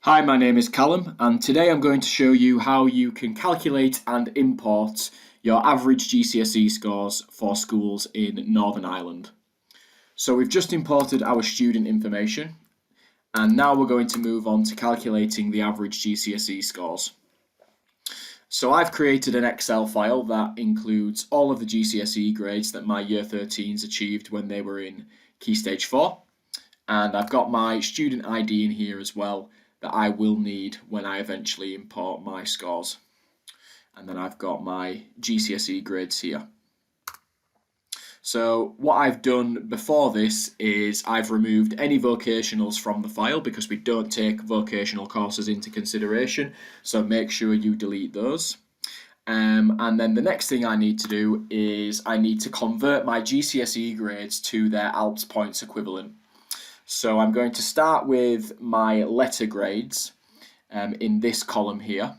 Hi, my name is Callum, and today I'm going to show you how you can calculate and import your average GCSE scores for schools in Northern Ireland. So we've just imported our student information, and now we're going to move on to calculating the average GCSE scores. So I've created an Excel file that includes all of the GCSE grades that my Year 13s achieved when they were in Key Stage 4, and I've got my student ID in here as well that I will need when I eventually import my scores. And then I've got my GCSE grades here. So what I've done before this is I've removed any vocationals from the file because we don't take vocational courses into consideration, so make sure you delete those. And then the next thing I need to do is I need to convert my GCSE grades to their ALPS points equivalent. So I'm going to start with my letter grades in this column here.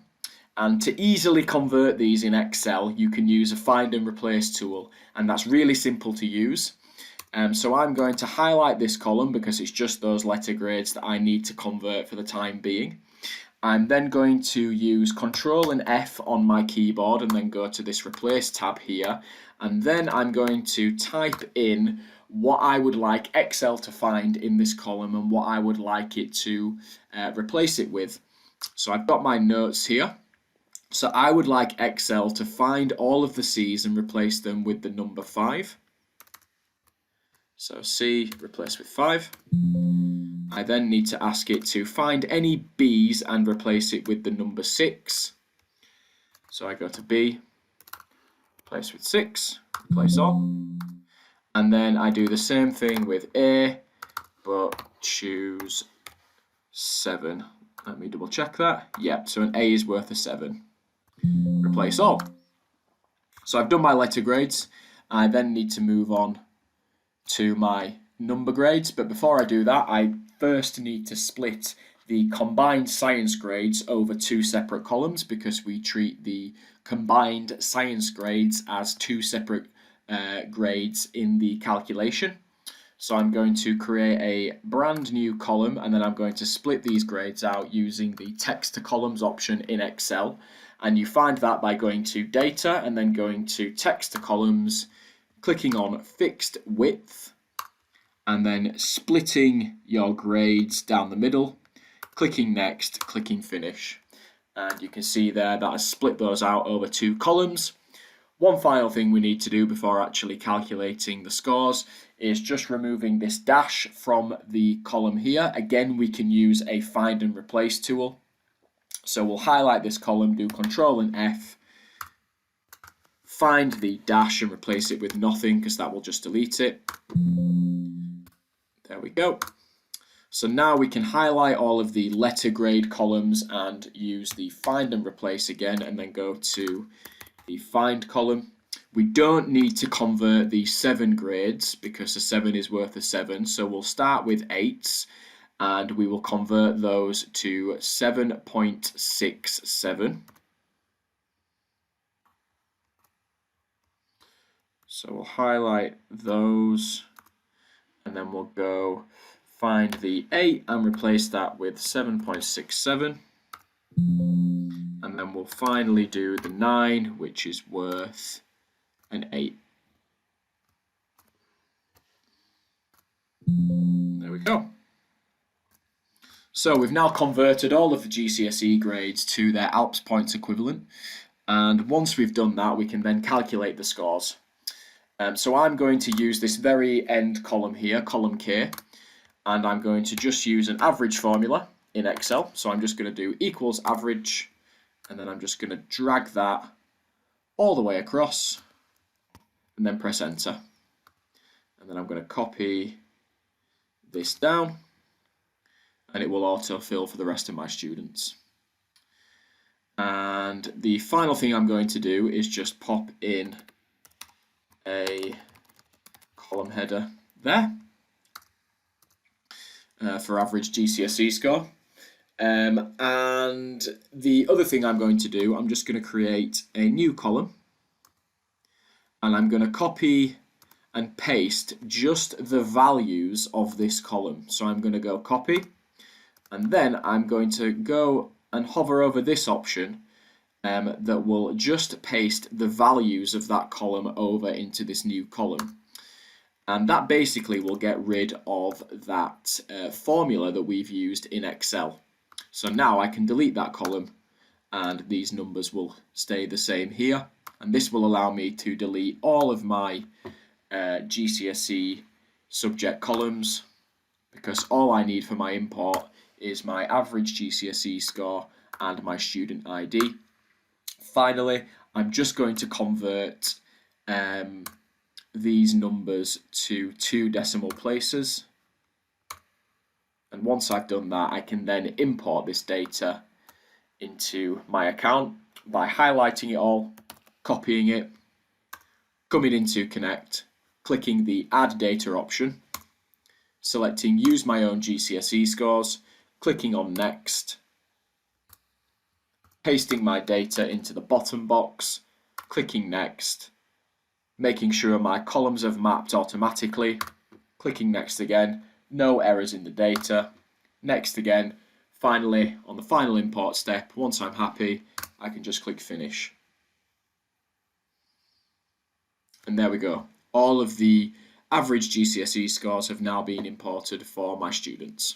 And to easily convert these in Excel, you can use a find and replace tool, and that's really simple to use. So I'm going to highlight this column because it's just those letter grades that I need to convert for the time being. I'm then going to use Control and F on my keyboard and then go to this replace tab here. And then I'm going to type in what I would like Excel to find in this column and what I would like it to replace it with. So I've got my notes here. So I would like Excel to find all of the C's and replace them with the number 5. So C replace with 5. I then need to ask it to find any B's and replace it with the number 6. So I go to B, replace with 6, replace all. And then I do the same thing with A, but choose 7. Let me double check that. Yep, so an A is worth a 7. Replace all. So I've done my letter grades. I then need to move on to my number grades, but before I do that, I first need to split the combined science grades over two separate columns because we treat the combined science grades as two separate grades in the calculation. So I'm going to create a brand new column and then I'm going to split these grades out using the text to columns option in Excel. And you find that by going to data and then going to text to columns, clicking on fixed width, and then splitting your grades down the middle, clicking next, clicking finish. And you can see there that I split those out over two columns. One final thing we need to do before actually calculating the scores is just removing this dash from the column here. Again, we can use a find and replace tool. So we'll highlight this column, do Control and F, find the dash and replace it with nothing because that will just delete it. There we go. So now we can highlight all of the letter grade columns and use the find and replace again and then go to the find column. We don't need to convert the 7 grades because a 7 is worth a 7. So we'll start with 8s and we will convert those to 7.67. So we'll highlight those and then we'll go find the 8 and replace that with 7.67. And then we'll finally do the 9, which is worth an 8. There we go. So we've now converted all of the GCSE grades to their ALPS points equivalent. And once we've done that, we can then calculate the scores. So I'm going to use this very end column here, column K, and I'm going to just use an average formula in Excel. So I'm just going to do equals average, and then I'm just going to drag that all the way across and then press enter. And then I'm going to copy this down and it will autofill for the rest of my students. And the final thing I'm going to do is just pop in a column header there for average GCSE score. And the other thing I'm going to do, I'm just going to create a new column and I'm going to copy and paste just the values of this column. So I'm going to go copy And then I'm going to go and hover over this option that will just paste the values of that column over into this new column. And that basically will get rid of that formula that we've used in Excel. So now I can delete that column and these numbers will stay the same here. And this will allow me to delete all of my GCSE subject columns, because all I need for my import is my average GCSE score and my student ID. Finally, I'm just going to convert these numbers to 2 decimal places. And once I've done that, I can then import this data into my account by highlighting it all, copying it, coming into Connect, clicking the Add Data option, selecting Use My Own GCSE Scores, clicking on Next, pasting my data into the bottom box, clicking Next, making sure my columns have mapped automatically, clicking Next again, no errors in the data, Next again. Finally, on the final import step, once I'm happy, I can just click Finish. And there we go. All of the average GCSE scores have now been imported for my students.